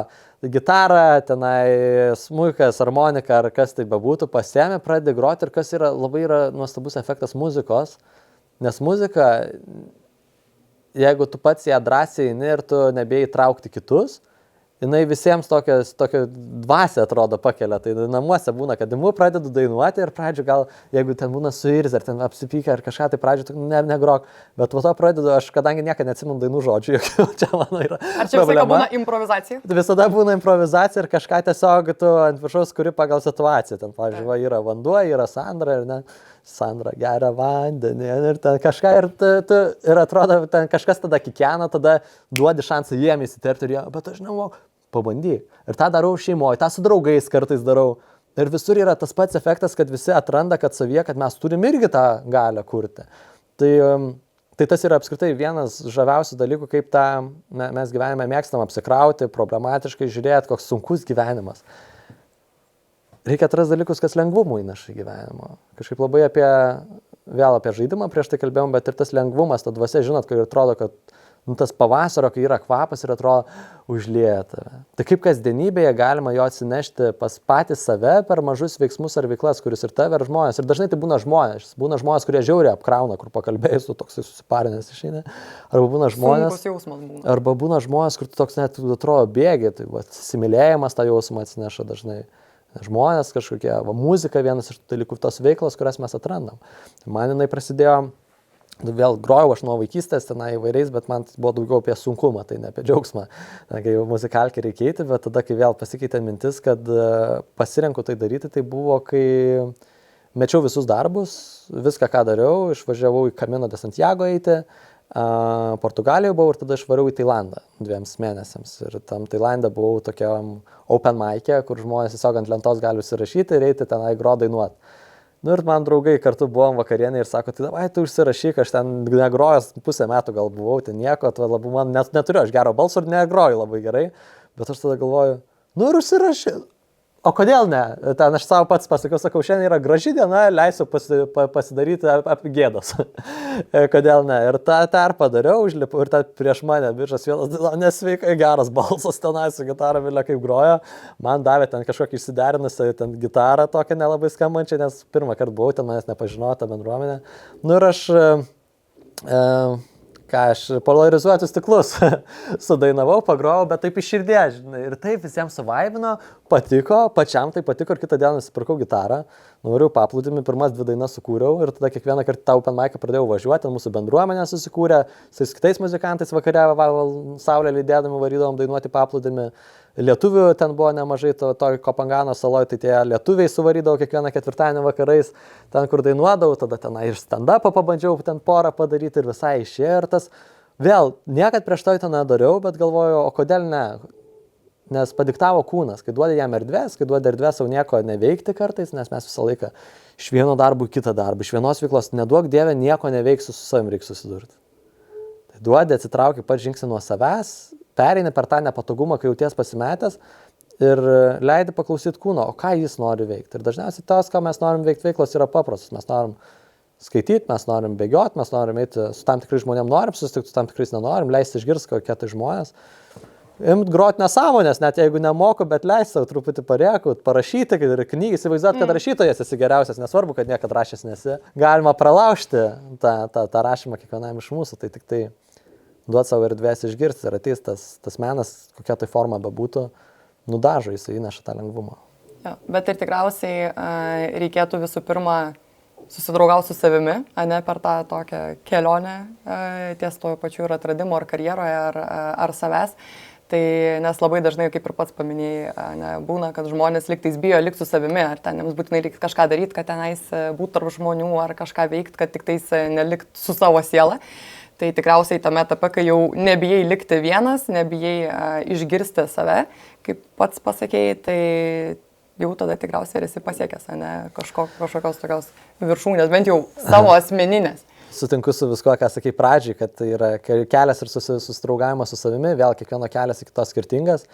gitarą, tenai smuikas, harmonika ar kas tai bebūtų, pasiemi, pradedi groti ir kas yra labai nuostabus efektas muzikos. Nes muzika, jeigu tu pats ją drąsiai eini ir tu nebėjai traukti kitus, jinai visiems tokią dvasią atrodo pakelia. Tai namuose būna, kad imu pradedu dainuoti ir pradžiu gal, jeigu ten būna suirzę ar ten apsipykę ar kažką, tai pradžiu negrok. Bet po to pradedu, aš kadangi niekada neatsimenu dainų žodžių, čia mano yra problema. Ar čia visą laiką būna improvizacija? Visada būna improvizacija ir kažką tiesiog tu ant viršaus kuri pagal situaciją. Ten, pavyzdžiui, yra vanduo, yra Sandra ir ne. Sandra geria vandenį ir ten kažką ir atrodo, ten kažkas tada kikena, tada duodi šansą jiem įsiterpti ir jie, bet aš nemoku, pabandyk. Ir tą darau šeimoje, tą su draugais kartais darau. Ir visur yra tas pats efektas, kad visi atranda, kad savyje, kad mes turim irgi tą galią kurti. Tai Tai tas yra apskritai vienas žaviausių dalykų, kaip mes gyvenime mėgstam apsikrauti, problematiškai žiūrėti, koks sunkus gyvenimas. Reikia atrasti dalykus, kas lengvumų įneša į gyvenimą. Kažkaip labai apie žaidimą prieš tai kalbėjom, bet ir tas lengvumas, ta dvasia, žinot, kai atrodo, kad tas pavasario, kai yra kvapas ir atrodo užlieja tave. Tai kaip kasdienybėje galima jo atsinešti pas patį save per mažus veiksmus ar veiklas, kuris ir tave, ir žmonės. Ir dažnai tai būna žmonės, kurie žiauriai apkrauna, kur pakalbėjus, tu toksai susiparinęs išeina. Arba būna žmonės, kur tu toks net atrodo bėgi, tai įsimylėjimas tą jausmą atsineša dažnai. Žmonės kažkokie, muzika vienas iš tų dalykų, tos veiklos, kurias mes atrandam. Man jinai prasidėjo, vėl grojau aš nuo vaikystės tenai įvairiais, bet man buvo daugiau apie sunkumą, tai ne apie džiaugsmą, kai muzikalkę reikia eiti, bet tada, kai vėl pasikeitė mintis, kad pasirenku tai daryti, tai buvo, kai mečiau visus darbus, viską, ką dariau, išvažiavau į Camino de Santiago eiti, Portugalijoje buvau ir tada išvariau į Tailandą 2 mėnesiams. Ir tam Tailande buvau tokiam open mic'e, kur žmonės tiesiog ant lentos gali užsirašyti ir eiti tenai dainuoti. Ir man draugai kartu buvom vakarienė ir sako, tai davai tu užsirašyk, aš ten negrojęs pusę metų gal buvau, ten nieko, man neturiu, aš gero balso ir negroju labai gerai, bet aš tada galvoju, ir užsirašyk. O kodėl ne? Ten aš savo pats pasakiau, sakau, šiandien yra graži diena, leisiu pasidaryti apie gėdos. Kodėl ne? Ir tą ir padariau, užlipau ir prieš mane biržas vienas, nesveikai geras balsas tenai su gitara, vilė kaip grojo. Man davė ten kažkokį išsiderinusią ten gitarą tokią nelabai skambančią, nes pirmą kartą buvau, ten manęs nepažinojo tą bendruomenę. Ir aš polarizuotus stiklus sudainavau, pagrojau, bet taip iš širdies, žinai, ir taip visiems suvaibino, patiko, pačiam tai patiko ir kitą dieną nusipirkau gitarą, nuvariau paplūdimį, pirmas 2 dainas sukūriau ir tada kiekvieną kartą tą open mic'ą pradėjau važiuoti, ten mūsų bendruomenė susikūrė, su kitais muzikantais vakare saulę lydėdami varydavom dainuoti paplūdimį. Lietuvių ten buvo nemažai, to Kopangano saloje, tai tie lietuviai suvarydavo kiekvieną ketvirtadienį vakarais, ten kur dainuodavau, tada tenai ir stand-upą pabandžiau ten porą padaryti ir visai išėjo ir tas, vėl, niekad prieš tai ten nedariau, bet galvoju, o kodėl ne, nes padiktavo kūnas, kai duodi jam erdvės, kai duodi erdvės savo nieko neveikti kartais, nes mes visą laiką iš vieno darbo į kitą darbą, iš vienos veiklos, neduok Dieve, nieko neveiksiu, su savim reikia susidurti. Tai duodi, atsitrauki pats žingsnį nuo savęs, pereini per tą nepatogumą, kai jauties pasimetęs ir leidi paklausyti kūno, o ką jis nori veikti. Ir dažniausiai tas, ką mes norim veikti veiklos, yra paprastas. Mes norim skaityti, mes norim bėgioti, mes norim eiti su tam tikrais žmonėm, norim susitikti, su tam tikrais nenorim, leisti išgirsti kokie tai žmonės. Imt groti nesąmonės, net jeigu nemoku, bet leisti savo truputį parėkut, parašyti ir knygą, įsivaizduoti, kad rašytojas esi geriausias, nesvarbu, kad niekad rašęs nesi. Galima pralaužti tą rašymą kiekvienam iš mūsų, tai tik tai duoti savo erdvės išgirsti ir ateis tas menas, kokia tai forma bebūtų, nudažo, jisai įneša tą lengvumą. Ja, bet ir tikriausiai reikėtų visų pirma susidraugauti su savimi, ne per tą tokią kelionę ties to pačiu ir atradimo ar karjeroje ar savęs. Tai nes labai dažnai, kaip ir pats paminėjai, būna, kad žmonės liktais bijo likti su savimi, ar ten jiems būtinai reikia kažką daryti, kad tenais būtų tarp žmonių, ar kažką veikti, kad tiktais nelikt su savo siela. Tai tikriausiai tame etape, kai jau nebijai likti vienas, nebijai išgirsti save, kaip pats pasakėjai, tai jau tada tikriausiai esi pasiekęs, ne kažkokios tokios viršūnės, bent jau savo asmeninės. Sutinku su visko, ką sakai pradžiai, kad tai yra kelias ir susidraugavimas su savimi, vėl kiekvieno kelias iki to skirtingas.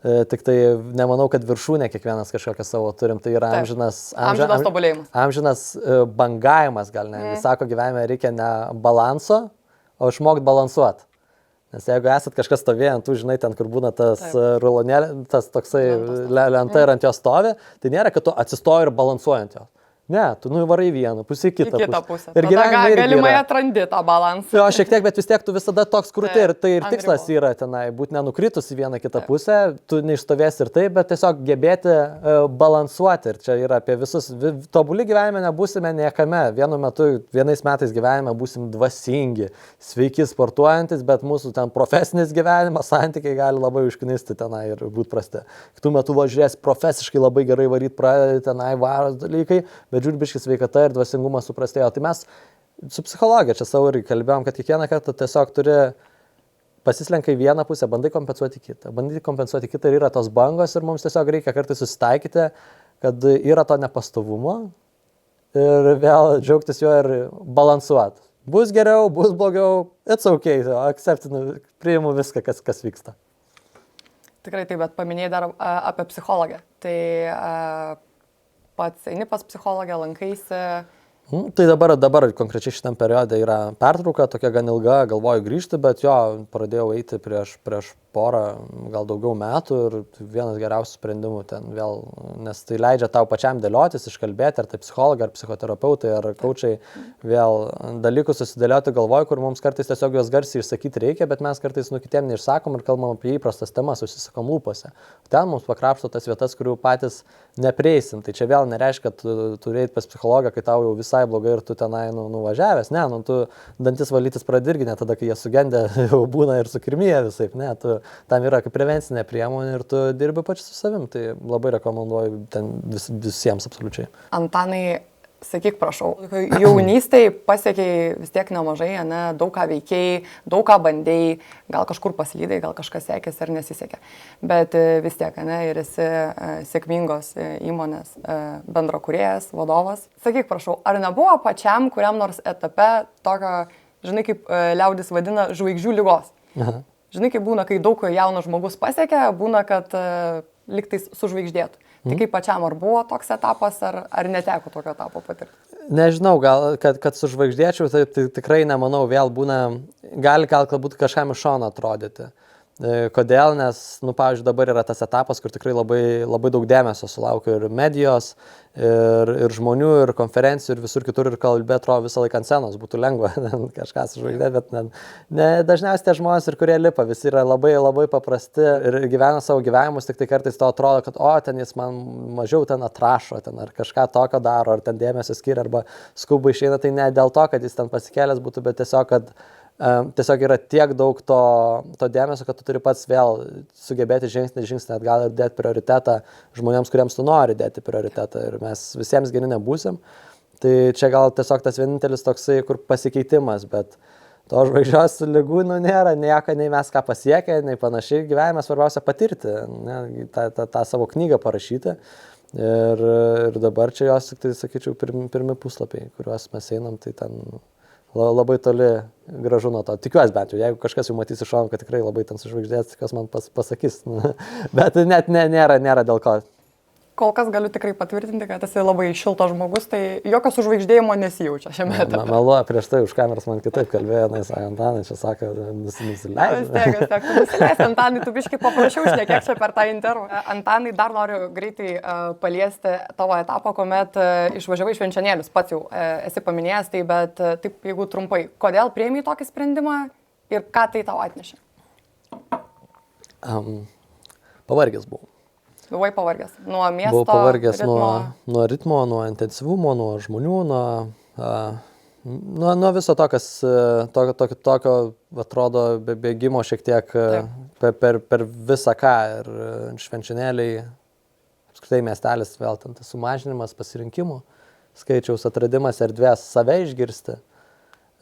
Tik tai nemanau, kad viršūnė kiekvienas kažkokią savo turim, tai yra amžinas tobulėjimas. Amžinas bangavimas, gal ne. Jis sako, gyvenime reikia ne balanso, o išmokti balansuoti. Nes jeigu esat kažkas stovėjant, tu žinai, ten kur būna tas rulonėlė, tas toksai lenta ir ant jos stovi, tai nėra, kad tu atsistoji ir balansuoji ant jos. Ne, tu nuvarai vieną pusę į kitą pusę. Ir tada galimai atrandi tą balansą. Jo, šiek tiek, bet vis tiek tu visada toks krūti ir tai ir tikslas yra tenai, būti nenukritus į vieną kitą pusę, tu neišstovėsi ir taip, bet tiesiog gebėti balansuoti. Ir čia yra apie visus, tobuli gyvenime nebūsime niekame. Vienu metu, vienais metais gyvenime būsim dvasingi, sveiki sportuojantis, bet mūsų ten profesinis gyvenimas, santykiai gali labai užknisti tenai ir būti prasti. Kitų metų važiuės profesiškai labai gerai varyti, pradėti tenai varos dalykai, bet žiūrbiškai sveikata ir dvasingumas suprastėjo. Tai mes su psichologija čia savo irgi kalbėjom, kad kiekvieną kartą tiesiog turi pasislenka į vieną pusę, bandai kompensuoti kitą. Bandai kompensuoti kitą ir yra tos bangos ir mums tiesiog reikia kartais susitaikyti, kad yra to nepastovumo ir vėl džiaugtis juo ir balansuoti. Bus geriau, bus blogiau, it's okay, akceptinu, priimu viską, kas vyksta. Tikrai taip, bet paminėjai dar apie psichologę. Tai pats eini pas psichologę, lankaisi. Tai dabar konkrečiai šitam periode yra pertrauka, tokia gan ilga, galvoju grįžti, bet jo, pradėjau eiti prieš porą, gal daugiau metų ir vienas geriausių sprendimų ten vėl, nes tai leidžia tau pačiam dėliotis, iškalbėti, ar tai psichologai, ar psichoterapeutai, ar kaučiai, vėl dalykus susidėlioti galvoju, kur mums kartais tiesiog juos garsiai išsakyti reikia, bet mes kartais kitiem neišsakom ir kalbam apie įprastas temas, užsisakom lūpose. Ten mums pakrapšto tas vietas, kurių patys neprieisim. Tai čia vėl nereiškia, kad tu turi eiti pas psichologą, kai tau jau visai blogai ir tu tenai nuvažiavęs. Ne, tu dantis valytis pradirgi, ne tada, kai jie sugendė, jau būna ir sukirmyje visaip. Ne, tam yra kaip prevencinė priemonė ir tu dirbi pačiu su savim. Tai labai rekomenduoju ten visiems absoliučiai. Antanai, sakyk, prašau, jaunystėje pasiekiai vis tiek nemažai, ne, daug ką veikėjai, daug ką bandėjai, gal kažkur paslydai, gal kažkas sekėsi ar nesisekė. Bet vis tiek, ne, ir esi sėkmingos įmonės bendrakūrėjas, vadovas. Sakyk, prašau, ar nebuvo pačiam kuriam nors etape tokio, žinai, kaip liaudis vadina, žvaigždžių ligos? Aha. Žinai, kaip būna, kai daug jaunas žmogus pasiekia, būna, kad liktais sužvaigždėtų. Tai kaip pačiam, ar buvo toks etapas, ar neteko tokio etapo patirti? Nežinau, gal, kad sužvaigždėčiau, tai tikrai nemanau, vėl būna, gali galbūt kažkam iš šono atrodyti. Kodėl? Nes, pavyzdžiui, dabar yra tas etapas, kur tikrai labai daug dėmesio sulaukia ir medijos, ir žmonių, ir konferencijų, ir visur kitur, ir kalbė atrodo visą laiką ant scenos, būtų lengva kažką sužvaigždėti, bet dažniausiai tie žmonės, ir kurie lipa, visi yra labai paprasti ir gyvena savo gyvenimus, tik tai kartais to atrodo, kad ten jis man mažiau ten atrašo, ten ar kažką tokio daro, ar ten dėmesio skiria, arba skuba išeina, tai ne dėl to, kad jis ten pasikėlęs būtų, bet tiesiog, kad tiesiog yra tiek daug to dėmesio, kad tu turi pats vėl sugebėti žingsnį atgal ir dėti prioritetą žmonėms, kuriems tu nori dėti prioritetą ir mes visiems geri nebūsim. Tai čia gal tiesiog tas vienintelis toksai, kur pasikeitimas, bet to žvaigždžios ligų nėra nieko, nei mes ką pasiekę, nei panašiai gyvenime, svarbiausia patirti, ne, tą savo knygą parašyti. Ir dabar čia jos, tik tai sakyčiau, pirmi puslapiai, kuriuos mes einam, tai ten labai toli gražu nuo to. Tikiuosi bent jau, jeigu kažkas jau matys iš šono, kad tikrai labai ten sužvaigždės, kas man pasakys. Bet net nėra dėl ko. Kol kas galiu tikrai patvirtinti, kad esi labai šiltas žmogus, tai jokio sužvaigždėjimo nesijaučia šiame etape. Meluoja, prieš tai už kameros man kitaip kalbėjo, Antanai, čia sako, nusileis. Nusileis, Antanai, tu biškai paprašiau šnekėk čia per tą intervą. Antanai, dar noriu greitai paliesti tavo etapą, kuomet išvažiavai iš Švenčionėlius, pats jau esi paminėjęs, tai bet taip, jeigu trumpai, kodėl priėmei tokį sprendimą ir ką tai tau atnešė? Pavargęs buvau. Buvai pavargęs nuo miesto Buvau pavargęs ritmo. nuo ritmo, nuo intensyvumo, nuo žmonių, nuo viso to, kas tokio atrodo bėgimo šiek tiek per visą ką. Ir Švenčionėliai, apskritai miestelis, vėl ten tas sumažinimas pasirinkimų, skaičiaus atradimas erdvės save išgirsti.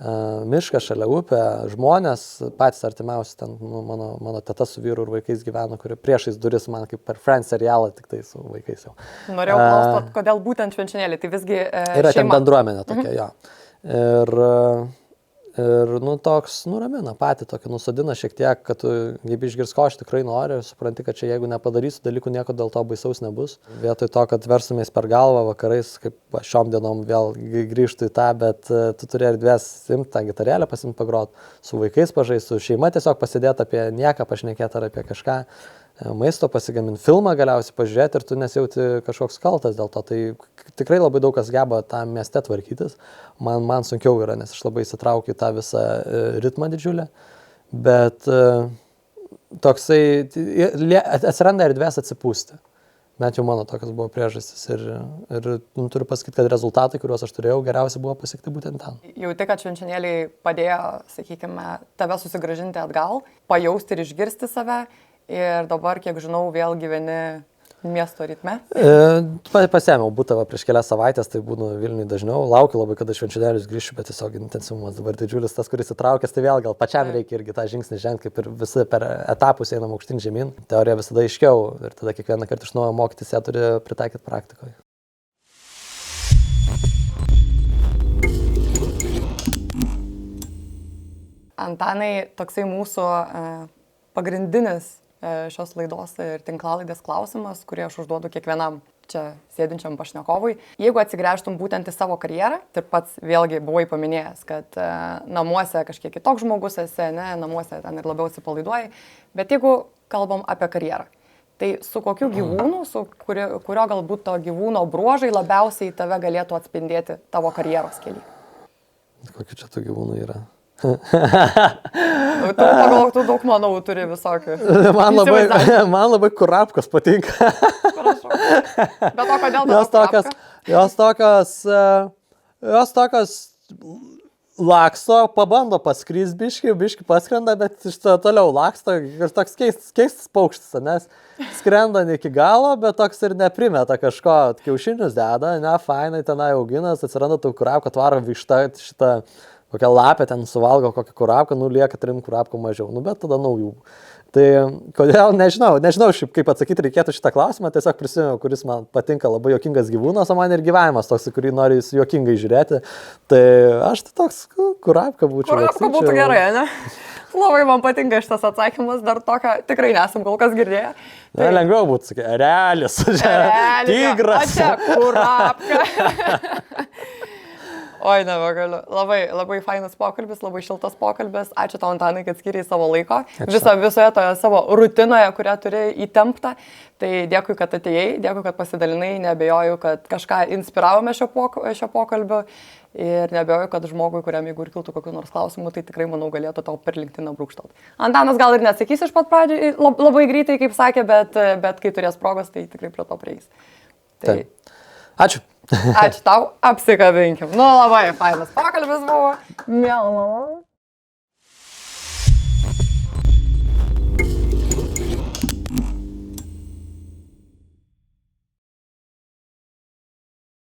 Miškas šalia upė, žmonės, patys artimiausi, ten mano teta su vyru ir vaikais gyveno, kuri priešais duris man kaip per Friends serialą, tik tai su vaikais jau. Norėjau klausyti, kodėl būtent Švenčionėliai, tai visgi yra šeima. Ten bendruomenė tokia, jo. Ir toks, nuramina patį, tokį nusodina šiek tiek, kad tu gebi išgirsti, ko aš tikrai noriu, supranti, kad čia jeigu nepadarysiu dalykų, nieko dėl to baisaus nebus. Vietoj to, kad versumės per galvą vakarais, kaip šiom dienom vėl grįžtų į tą, bet tu turi erdvės imti tą gitarėlę, pasimti pagrot, su vaikais pažaisti, su šeima tiesiog pasidėti apie nieką, pašnekėti ar apie kažką. Maisto pasigaminti, filmą galiausiai pažiūrėti ir tu nesijauti kažkoks kaltas dėl to. Tai tikrai labai daug kas geba tam mieste tvarkytis. Man sunkiau yra, nes aš labai įsitraukiu tą visą ritmą didžiulę. Bet toksai atsiranda erdvės atsipūsti. Bent jau mano tokios buvo priežastis. Ir turiu pasakyti, kad rezultatai, kuriuos aš turėjau, geriausiai buvo pasiekti būtent ten. Jauti, kad Švenčionėliai padėjo, sakykime, tave susigrąžinti atgal, pajausti ir išgirsti save. Ir dabar, kiek žinau, vėl gyveni miesto ritme. Pasėmiau būtą prieš kelias savaitės, tai būnu Vilniui dažniau. Laukiu labai, kada Švenčionėlius grįšiu, bet tiesiog intensyvumas dabar didžiulis, tas, kuris įtraukęs, tai vėl gal pačiam reikia irgi tą žingsnį žengti, kaip ir visi per etapus einam aukštyn žemyn. Teorija visada aiškiau ir tada kiekvieną kartą iš naujo mokytis ją turi pritaikyti praktikoje. Antanai, toksai mūsų pagrindinis šios laidos ir tinklalaidės klausimas, kurį aš užduodu kiekvienam čia sėdinčiam pašnekovui. Jeigu atsigręžtum būtent į savo karjerą, tai pats vėlgi buvai paminėjęs, kad namuose kažkiek kitoks žmogus esi, ne, namuose ten ir labiau atsipalaiduoji, bet jeigu kalbam apie karjerą, tai su kokiu gyvūnu, su kurio galbūt to gyvūno bruožai labiausiai tave galėtų atspindėti tavo karjeros kelyje? Kokiu čia tų gyvūnų yra? Tu pagalvok, daug manau turi visokių. Man labai kurapkos patinka. Prašau. Bet o kodėl tau jos tokios laksto, pabando paskrys biški paskrenda, bet iš to toliau laksto ir toks keistas paukštis, nes skrenda ne iki galo, bet toks ir neprimeta kažko, kiaušinius deda, ne, fainai tenai auginas, atsiranda tų kurapką, atvaro višta šitą kokią lapę ten suvalgo, kokią kurapką, lieka 3 kurapkų mažiau, bet tada naujų. Tai kodėl, nežinau šiaip kaip atsakyti reikėtų šitą klausimą, tiesiog prisimenu, kuris man patinka labai juokingas gyvūnas, o man ir gyvenimas toks, kurį nori juokingai žiūrėti. Tai aš tai toks kurapka būčiau. Kurapka būtų gerai, ne? Labai man patinka šitas atsakymas, dar tokio tikrai nesam kol kas girdėję. Tai lengviau būtų, sakė, erelis, tigras. Čia kurapka. Oi, nebegaliu. Labai fainas pokalbis, labai šiltas pokalbis. Ačiū tau, Antanai, kad skiriai savo laiko. Visoje toje savo rutinoje, kurią turi įtemptą. Tai dėkui, kad atėjai, dėkui, kad pasidalinai. Nebejoju, kad kažką inspiravome šio pokalbio. Ir nebejoju, kad žmogui, kuriam jeigu ir kiltų kokių nors klausimų, tai tikrai, manau, galėtų tau per LinkedIn brūkštelt. Antanas gal ir neatsakys iš pat pradžių labai greitai, kaip sakė, bet kai turės progos, tai tikrai prie to prieis. Tai... Ačiū. Ačiū tau, apsikabinkim. Labai fainas pokalbis buvo. Miela.